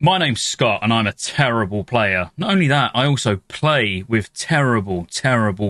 My name's Scott and I'm a terrible player. Not only that, I also play with terrible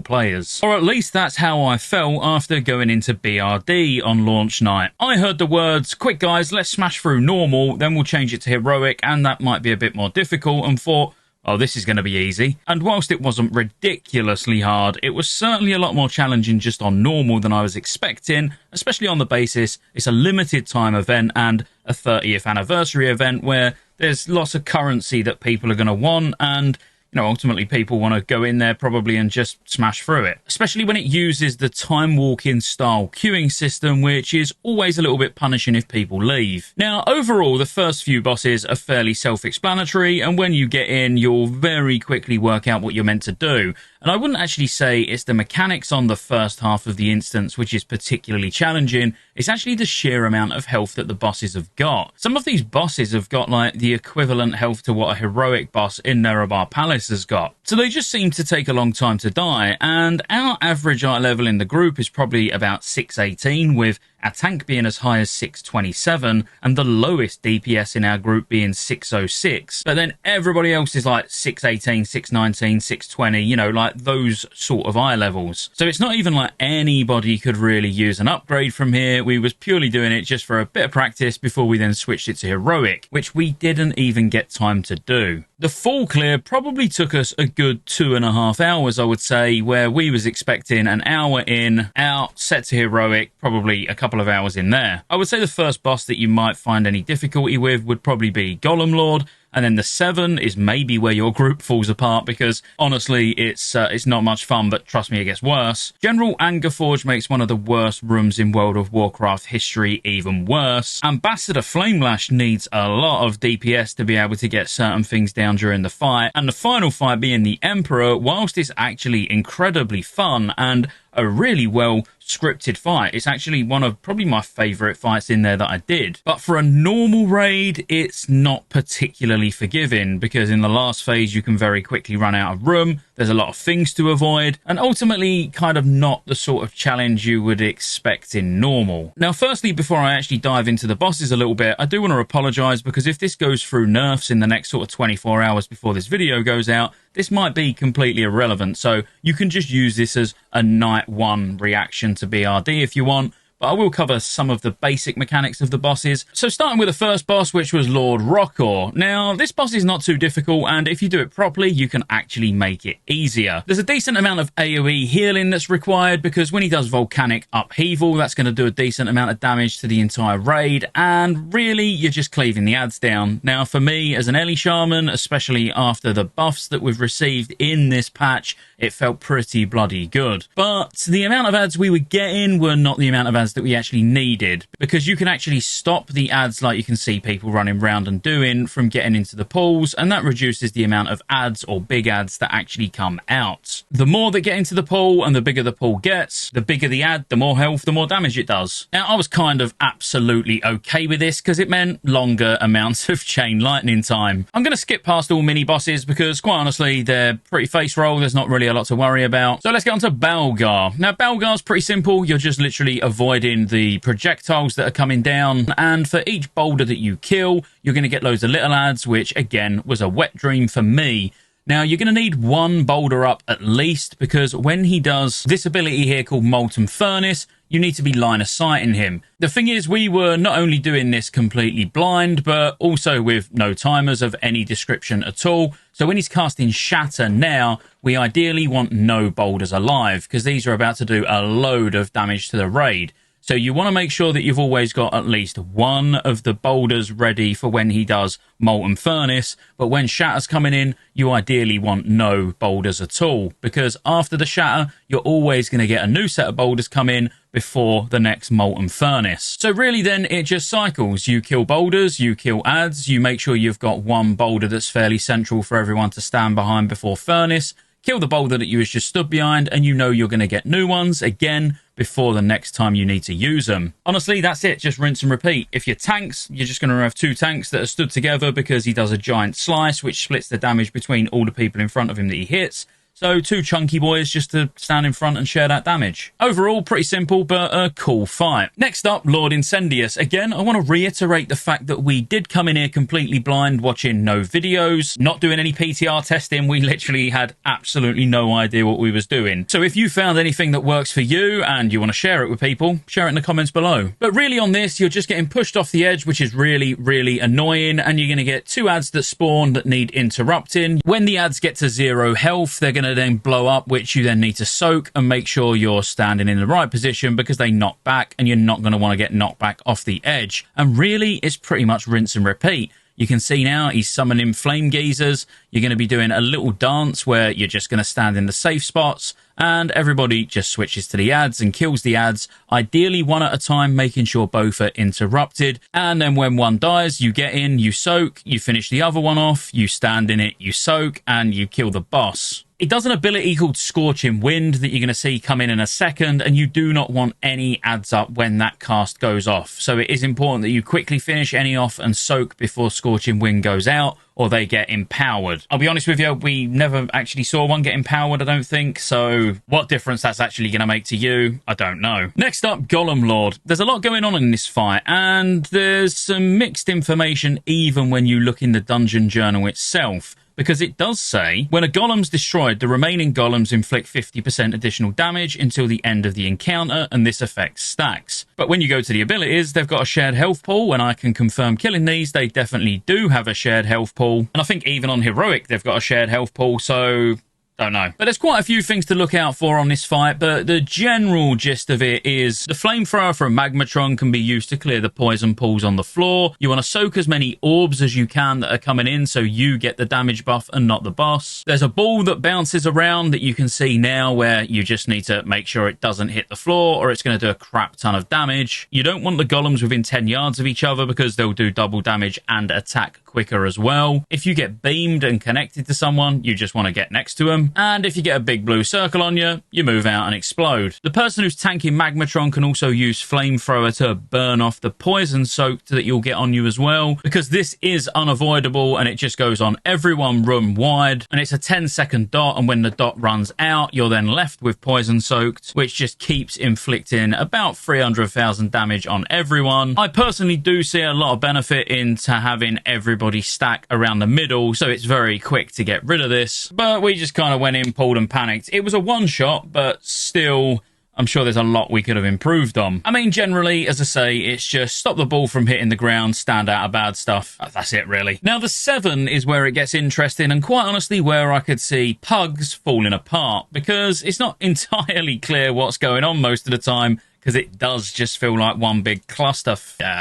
players. Or at least that's how I felt after going into BRD on launch night. I heard the words, "Quick guys, let's smash through normal, then we'll change it to heroic and that might be a bit more difficult," and thought, oh, this is going to be easy. And whilst it wasn't ridiculously hard, it was certainly a lot more challenging just on normal than I was expecting, especially on the basis it's a limited time event and a 30th anniversary event where there's lots of currency that people are going to want, and ultimately people want to go in there probably and just smash through it, especially when it uses the time walking style queuing system, which is always a little bit punishing if people leave. Now, overall, the first few bosses are fairly self-explanatory, and when you get in, you'll very quickly work out what you're meant to do. And I wouldn't actually say it's the mechanics on the first half of the instance which is particularly challenging. It's actually the sheer amount of health that the bosses have got. Some of these bosses have got like the equivalent health to what a heroic boss in Nerebar Palace has got. So they just seem to take a long time to die, and our average eye level in the group is probably about 618, with our tank being as high as 627 and the lowest DPS in our group being 606. But then everybody else is like 618, 619, 620, like those sort of eye levels. So it's not even like anybody could really use an upgrade from here. We was purely doing it just for a bit of practice before we then switched it to heroic, which we didn't even get time to do. The full clear probably took us a good 2.5 hours, I would say, where we was expecting an hour in, out, set to heroic, probably a couple of hours in there. I would say the first boss that you might find any difficulty with would probably be Golem Lord, and then the 7 is maybe where your group falls apart, because honestly it's not much fun, but trust me, it gets worse. General Angerforge makes one of the worst rooms in World of Warcraft history even worse. Ambassador Flamelash needs a lot of DPS to be able to get certain things down during the fight, and the final fight being the Emperor, whilst it's actually incredibly fun and a really well scripted fight, it's actually one of probably my favourite fights in there that I did. But for a normal raid, it's not particularly forgiving, because in the last phase you can very quickly run out of room, there's a lot of things to avoid, and ultimately kind of not the sort of challenge you would expect in normal. Now, firstly, before I actually dive into the bosses a little bit, I do want to apologise, because if this goes through nerfs in the next sort of 24 hours before this video goes out, this might be completely irrelevant, so you can just use this as a night one reaction to BRD if you want, but I will cover some of the basic mechanics of the bosses. So starting with the first boss, which was Lord Rockor. Now, this boss is not too difficult, and if you do it properly, you can actually make it easier. There's a decent amount of AoE healing that's required, because when he does Volcanic Upheaval, that's going to do a decent amount of damage to the entire raid, and really, you're just cleaving the adds down. Now, for me, as an Ellie Shaman, especially after the buffs that we've received in this patch, it felt pretty bloody good. But the amount of adds we were getting were not the amount of adds that we actually needed, because you can actually stop the adds, like you can see people running around and doing, from getting into the pools, and that reduces the amount of adds or big adds that actually come out. The more that get into the pool and the bigger the pool gets, the bigger the add, the more health, the more damage it does. Now, I was kind of absolutely okay with this, because it meant longer amounts of chain lightning time. I'm going to skip past all mini bosses, because quite honestly they're pretty face roll, there's not really a lot to worry about. So let's get on to Balgar. Now, Balgar's pretty simple. You're just literally avoiding the projectiles that are coming down, and for each boulder that you kill, you're going to get loads of little adds, which again was a wet dream for me. Now, you're going to need one boulder up at least, because when he does this ability here called Molten Furnace, you need to be line of sighting him. The thing is, we were not only doing this completely blind, but also with no timers of any description at all. So when he's casting Shatter now, we ideally want no boulders alive, because these are about to do a load of damage to the raid. So you want to make sure that you've always got at least one of the boulders ready for when he does Molten Furnace, but when Shatter's coming in, you ideally want no boulders at all, because after the Shatter, you're always going to get a new set of boulders come in before the next Molten Furnace. So really then, it just cycles. You kill boulders, you kill adds, you make sure you've got one boulder that's fairly central for everyone to stand behind before Furnace, kill the boulder that you was just stood behind, and you know you're going to get new ones again before the next time you need to use them. Honestly, that's it. Just rinse and repeat. If you're tanks, you're just going to have two tanks that are stood together, because he does a giant slice, which splits the damage between all the people in front of him that he hits. So 2 chunky boys just to stand in front and share that damage. Overall, pretty simple, but a cool fight. Next up, Lord Incendius. Again, I want to reiterate the fact that we did come in here completely blind, watching no videos, not doing any PTR testing. We literally had absolutely no idea what we was doing. So if you found anything that works for you and you want to share it with people, share it in the comments below. But really on this, you're just getting pushed off the edge, which is really, really annoying, and you're going to get 2 ads that spawn that need interrupting. When the ads get to 0 health, they're going to then blow up, which you then need to soak and make sure you're standing in the right position because they knock back and you're not going to want to get knocked back off the edge. And really, it's pretty much rinse and repeat. You can see now he's summoning flame geezers. You're going to be doing a little dance where you're just going to stand in the safe spots and everybody just switches to the ads and kills the ads, ideally one at a time, making sure both are interrupted. And then when one dies, you get in, you soak, you finish the other one off, you stand in it, you soak, and you kill the boss. It does an ability called Scorching Wind that you're going to see come in a second, and you do not want any ads up when that cast goes off. So it is important that you quickly finish any off and soak before Scorching Wind goes out, or they get empowered. I'll be honest with you, we never actually saw one get empowered, I don't think, so what difference that's actually going to make to you, I don't know. Next up, Golem Lord. There's a lot going on in this fight, and there's some mixed information even when you look in the dungeon journal itself. Because it does say, when a golem's destroyed, the remaining golems inflict 50% additional damage until the end of the encounter, and this affects stacks. But when you go to the abilities, they've got a shared health pool, and I can confirm killing these, they definitely do have a shared health pool. And I think even on Heroic, they've got a shared health pool, so don't know. But there's quite a few things to look out for on this fight, but the general gist of it is the flamethrower from Magmatron can be used to clear the poison pools on the floor. You want to soak as many orbs as you can that are coming in so you get the damage buff and not the boss. There's a ball that bounces around that you can see now where you just need to make sure it doesn't hit the floor or it's going to do a crap ton of damage. You don't want the golems within 10 yards of each other because they'll do double damage and attack quicker as well. If you get beamed and connected to someone, you just want to get next to them. And if you get a big blue circle on you, you move out and explode. The person who's tanking Magmatron can also use Flamethrower to burn off the poison soaked that you'll get on you as well, because this is unavoidable and it just goes on everyone room wide, and it's a 10-second dot, and when the dot runs out, you're then left with poison soaked, which just keeps inflicting about 300,000 damage on everyone. I personally do see a lot of benefit into having everybody stack around the middle, so it's very quick to get rid of this, but we just kind of went in, pulled and panicked. It was a one-shot, but still, I'm sure there's a lot we could have improved on. I mean, generally, as I say, it's just stop the ball from hitting the ground, stand out of bad stuff. That's it, really. Now, the 7 is where it gets interesting, and quite honestly, where I could see pugs falling apart, because it's not entirely clear what's going on most of the time, because it does just feel like one big cluster.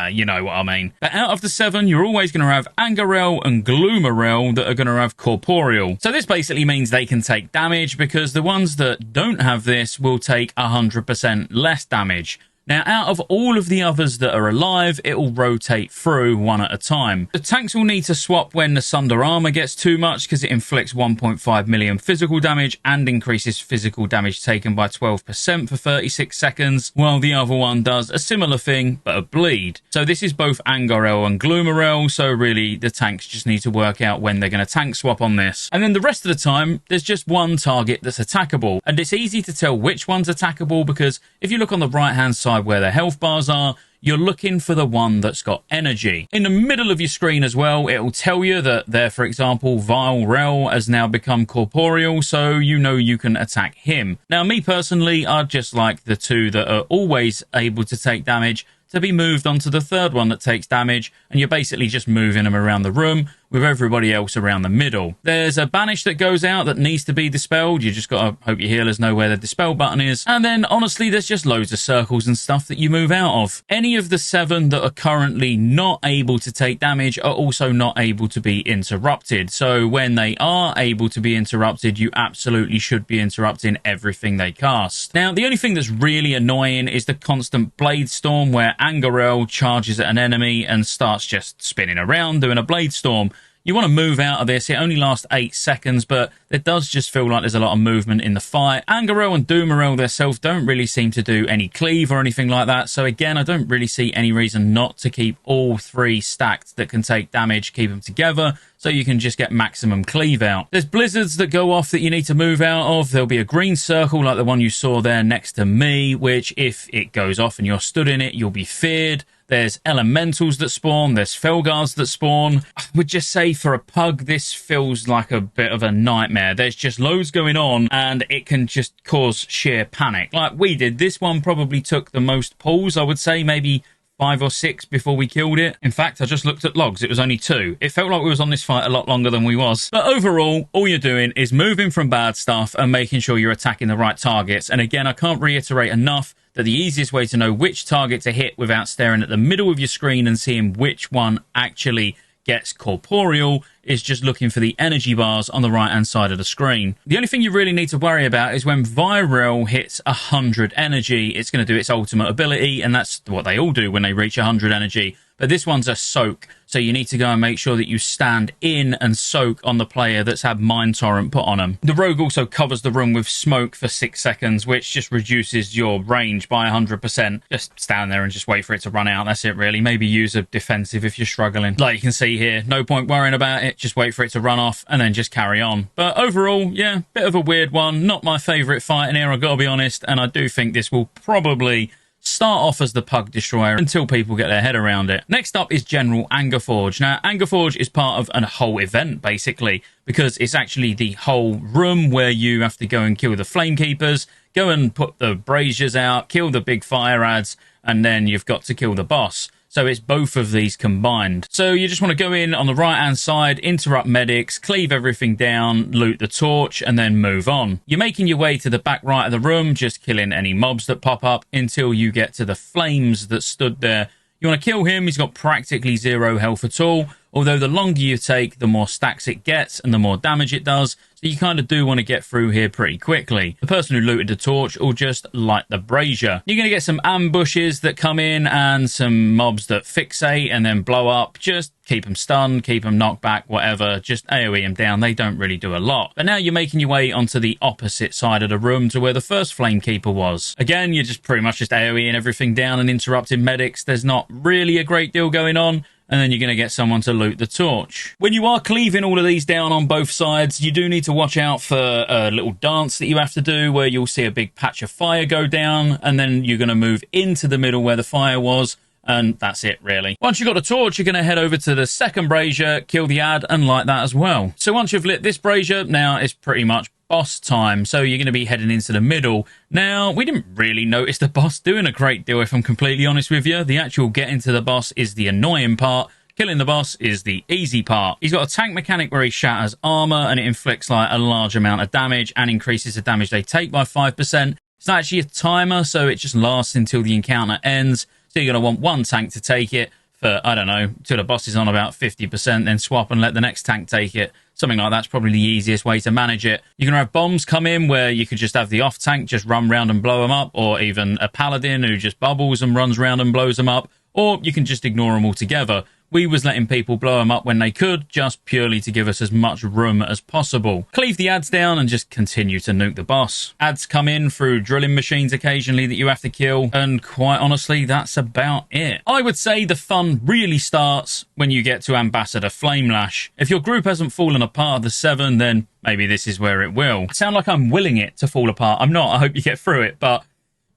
You know what I mean. But out of the 7, you're always going to have Angarel and Gloomarel that are going to have Corporeal. So this basically means they can take damage, because the ones that don't have this will take 100% less damage. Now, out of all of the others that are alive, it will rotate through one at a time. The tanks will need to swap when the Sunder armor gets too much, because it inflicts 1.5 million physical damage and increases physical damage taken by 12% for 36 seconds, while the other one does a similar thing, but a bleed. So this is both Angarel and Gloomarel, so really the tanks just need to work out when they're going to tank swap on this. And then the rest of the time, there's just one target that's attackable. And it's easy to tell which one's attackable, because if you look on the right-hand side where the health bars are, you're looking for the one that's got energy. In the middle of your screen as well, it'll tell you that there, for example, Vile Rel has now become corporeal, so you know you can attack him. Now, me personally, I just like the 2 that are always able to take damage to be moved onto the 3rd one that takes damage, and you're basically just moving them around the room with everybody else around the middle. There's a banish that goes out that needs to be dispelled. You just got to hope your healers know where the dispel button is. And then, honestly, there's just loads of circles and stuff that you move out of. Any of the 7 that are currently not able to take damage are also not able to be interrupted. So when they are able to be interrupted, you absolutely should be interrupting everything they cast. Now, the only thing that's really annoying is the constant Blade Storm, where Angarel charges at an enemy and starts just spinning around doing a Blade Storm. You want to move out of this. It only lasts 8 seconds, but it does just feel like there's a lot of movement in the fight. Angarel and Doomarel themselves don't really seem to do any cleave or anything like that. So again, I don't really see any reason not to keep all 3 stacked that can take damage, keep them together, so you can just get maximum cleave out. There's blizzards that go off that you need to move out of. There'll be a green circle like the one you saw there next to me, which if it goes off and you're stood in it, you'll be feared. There's elementals that spawn. There's Felguards that spawn. I would just say for a pug, this feels like a bit of a nightmare. There's just loads going on and it can just cause sheer panic. Like we did. This one probably took the most pulls, I would say, maybe 5 or 6 before we killed it. In fact, I just looked at logs. It was only 2. It felt like we was on this fight a lot longer than we was. But overall, all you're doing is moving from bad stuff and making sure you're attacking the right targets. And again, I can't reiterate enough that the easiest way to know which target to hit without staring at the middle of your screen and seeing which one actually gets corporeal is just looking for the energy bars on the right hand side of the screen. The only thing you really need to worry about is when Viral hits 100 energy, it's going to do its ultimate ability, and that's what they all do when they reach 100 energy. But this one's a soak, so you need to go and make sure that you stand in and soak on the player that's had Mind Torrent put on them. The rogue also covers the room with smoke for 6 seconds, which just reduces your range by 100%. Just stand there and just wait for it to run out. That's it, really. Maybe use a defensive if you're struggling. Like you can see here, no point worrying about it. Just wait for it to run off and then just carry on. But overall, yeah, bit of a weird one. Not my favourite fight in here, I've got to be honest, and I do think this will probably start off as the Pug Destroyer until people get their head around it. Next up is General Angerforge. Now, Angerforge is part of a whole event, basically, because it's actually the whole room where you have to go and kill the Flamekeepers, go and put the braziers out, kill the big fire ads, and then you've got to kill the boss. So it's both of these combined. So you just want to go in on the right-hand side, interrupt medics, cleave everything down, loot the torch, and then move on. You're making your way to the back right of the room, just killing any mobs that pop up until you get to the flames that stood there. You want to kill him. He's got practically 0 health at all. Although the longer you take, the more stacks it gets and the more damage it does. So you kind of do want to get through here pretty quickly. The person who looted the torch will just light the brazier. You're going to get some ambushes that come in and some mobs that fixate and then blow up. Just keep them stunned, keep them knocked back, whatever. Just AoE them down. They don't really do a lot. But now you're making your way onto the opposite side of the room to where the first Flamekeeper was. Again, you're just pretty much just AoEing everything down and interrupting medics. There's not really a great deal going on. And then you're going to get someone to loot the torch. When you are cleaving all of these down on both sides, you do need to watch out for a little dance that you have to do where you'll see a big patch of fire go down, and then you're going to move into the middle where the fire was, and that's it, really. Once you've got the torch, you're going to head over to the second brazier, kill the ad, and light that as well. So once you've lit this brazier, now it's pretty much boss time, so you're going to be heading into the middle. Now, we didn't really notice the boss doing a great deal, if I'm completely honest with you. The actual getting to the boss is the annoying part. Killing the boss is the easy part. He's got a tank mechanic where he shatters armor and it inflicts like a large amount of damage and increases the damage they take by 5%. It's not actually a timer, so it just lasts until the encounter ends. So you're going to want one tank to take it for, I don't know, till the boss is on about 50%, then swap and let the next tank take it. Something like that's probably the easiest way to manage it. You're going to have bombs come in where you could just have the off tank just run round and blow them up, or even a paladin who just bubbles and runs round and blows them up, or you can just ignore them altogether. We was letting people blow them up when they could, just purely to give us as much room as possible. Cleave the ads down and just continue to nuke the boss. Ads come in through drilling machines occasionally that you have to kill, and quite honestly, that's about it. I would say the fun really starts when you get to Ambassador Flamelash. If your group hasn't fallen apart of the 7, then maybe this is where it will. I sound like I'm willing it to fall apart. I'm not. I hope you get through it, but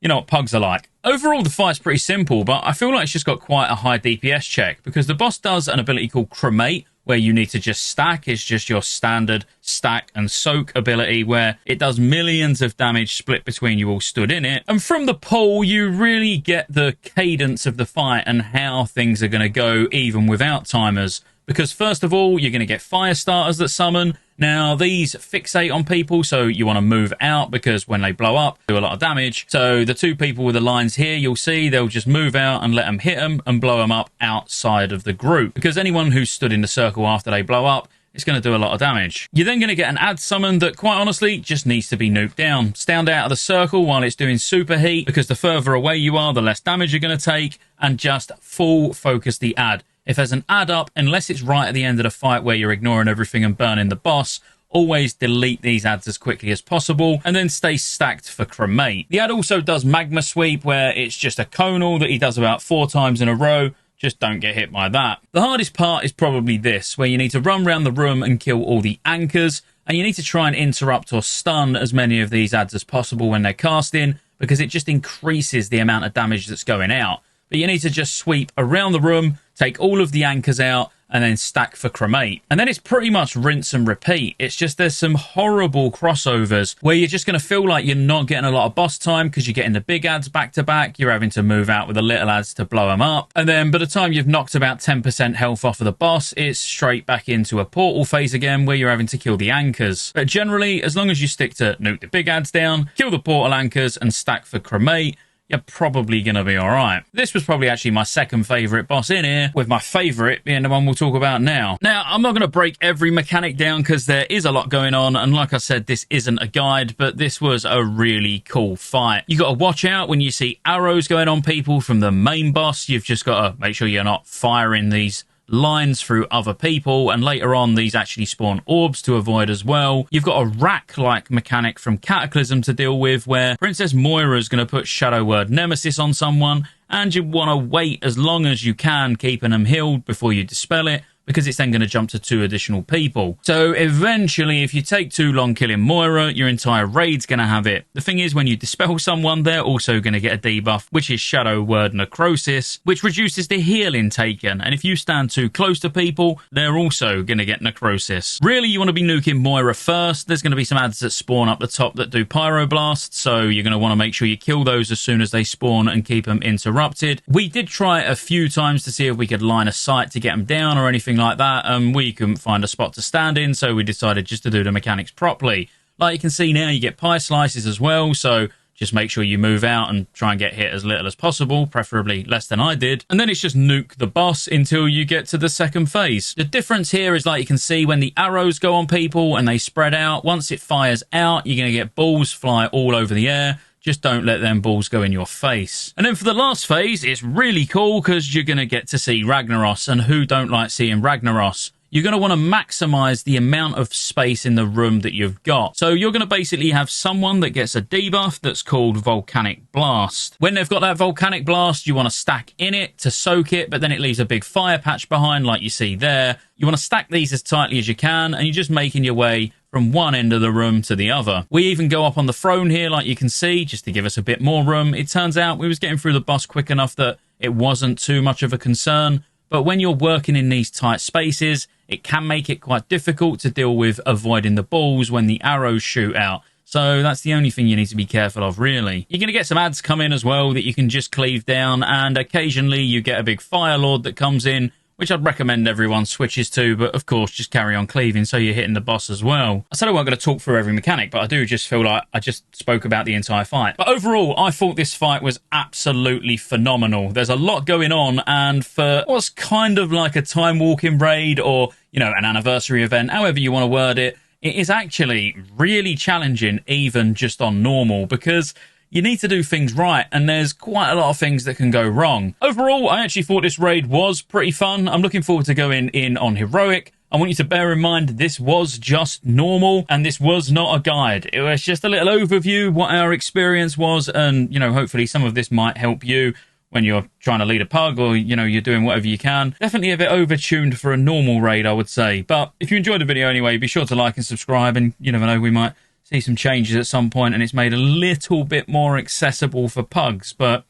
you know what pugs are like. Overall, the fight's pretty simple, but I feel like it's just got quite a high DPS check because the boss does an ability called Cremate, where you need to just stack. It's just your standard stack and soak ability where it does millions of damage split between you all stood in it. And from the pull, you really get the cadence of the fight and how things are going to go even without timers. Because first of all, you're going to get fire starters that summon. Now, these fixate on people, so you want to move out because when they blow up, do a lot of damage. So the 2 people with the lines here, you'll see they'll just move out and let them hit them and blow them up outside of the group. Because anyone who's stood in the circle after they blow up, it's going to do a lot of damage. You're then going to get an ad summon that, quite honestly, just needs to be nuked down. Stand out of the circle while it's doing super heat, because the further away you are, the less damage you're going to take, and just full focus the ad. If there's an add up, unless it's right at the end of the fight where you're ignoring everything and burning the boss, always delete these adds as quickly as possible and then stay stacked for cremate. The add also does magma sweep, where it's just a conal that he does about 4 times in a row. Just don't get hit by that. The hardest part is probably this, where you need to run around the room and kill all the anchors, and you need to try and interrupt or stun as many of these adds as possible when they're casting, because it just increases the amount of damage that's going out. But you need to just sweep around the room, take all of the anchors out, and then stack for cremate. And then it's pretty much rinse and repeat. It's just there's some horrible crossovers where you're just going to feel like you're not getting a lot of boss time because you're getting the big adds back to back. You're having to move out with the little adds to blow them up. And then by the time you've knocked about 10% health off of the boss, it's straight back into a portal phase again where you're having to kill the anchors. But generally, as long as you stick to nuke the big adds down, kill the portal anchors, and stack for cremate, you're probably going to be alright. This was probably actually my second favourite boss in here, with my favourite being the one we'll talk about now. Now, I'm not going to break every mechanic down because there is a lot going on, and like I said, this isn't a guide, but this was a really cool fight. You got to watch out when you see arrows going on people from the main boss. You've just got to make sure you're not firing these lines through other people, and later on these actually spawn orbs to avoid as well. You've got a rack-like mechanic from Cataclysm to deal with, where Princess Moira is going to put Shadow Word Nemesis on someone, and you want to wait as long as you can, keeping them healed before you dispel it, because it's then going to jump to 2 additional people. So eventually, if you take too long killing Moira, your entire raid's going to have it. The thing is, when you dispel someone, they're also going to get a debuff, which is Shadow Word Necrosis, which reduces the healing taken. And if you stand too close to people, they're also going to get Necrosis. Really, you want to be nuking Moira first. There's going to be some adds that spawn up the top that do Pyroblasts, so you're going to want to make sure you kill those as soon as they spawn and keep them interrupted. We did try it a few times to see if we could line a sight to get them down or anything like that, and we couldn't find a spot to stand in, so we decided just to do the mechanics properly. Like you can see now, you get pie slices as well, so just make sure you move out and try and get hit as little as possible, preferably less than I did. And then it's just nuke the boss until you get to the second phase. The difference here is, like you can see, when the arrows go on people and they spread out, once it fires out, you're going to get balls fly all over the air. Just don't let them balls go in your face. And then for the last phase, it's really cool because you're going to get to see Ragnaros, and who don't like seeing Ragnaros? You're going to want to maximize the amount of space in the room that you've got. So you're going to basically have someone that gets a debuff that's called Volcanic Blast. When they've got that Volcanic Blast, you want to stack in it to soak it, but then it leaves a big fire patch behind like you see there. You want to stack these as tightly as you can, and you're just making your way from one end of the room to the other. We even go up on the throne here, like you can see, just to give us a bit more room. It turns out we was getting through the boss quick enough that it wasn't too much of a concern. But when you're working in these tight spaces, it can make it quite difficult to deal with avoiding the balls when the arrows shoot out. So that's the only thing you need to be careful of, really. You're going to get some adds come in as well that you can just cleave down, and occasionally you get a big Fire Lord that comes in, which I'd recommend everyone switches to, but of course just carry on cleaving so you're hitting the boss as well. I said I wasn't going to talk through every mechanic, but I do just feel like I just spoke about the entire fight. But overall, I thought this fight was absolutely phenomenal. There's a lot going on, and for what's kind of like a time walking raid, or, you know, an anniversary event, however you want to word it, it is actually really challenging even just on normal, because you need to do things right, and there's quite a lot of things that can go wrong. Overall, I actually thought this raid was pretty fun. I'm looking forward to going in on Heroic. I want you to bear in mind this was just normal, and this was not a guide. It was just a little overview, what our experience was, and, you know, hopefully some of this might help you when you're trying to lead a pug, or, you know, you're doing whatever you can. Definitely a bit overtuned for a normal raid, I would say. But if you enjoyed the video anyway, be sure to like and subscribe, and you never know, we might see some changes at some point and it's made a little bit more accessible for pugs. But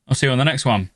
I'll see you on the next one.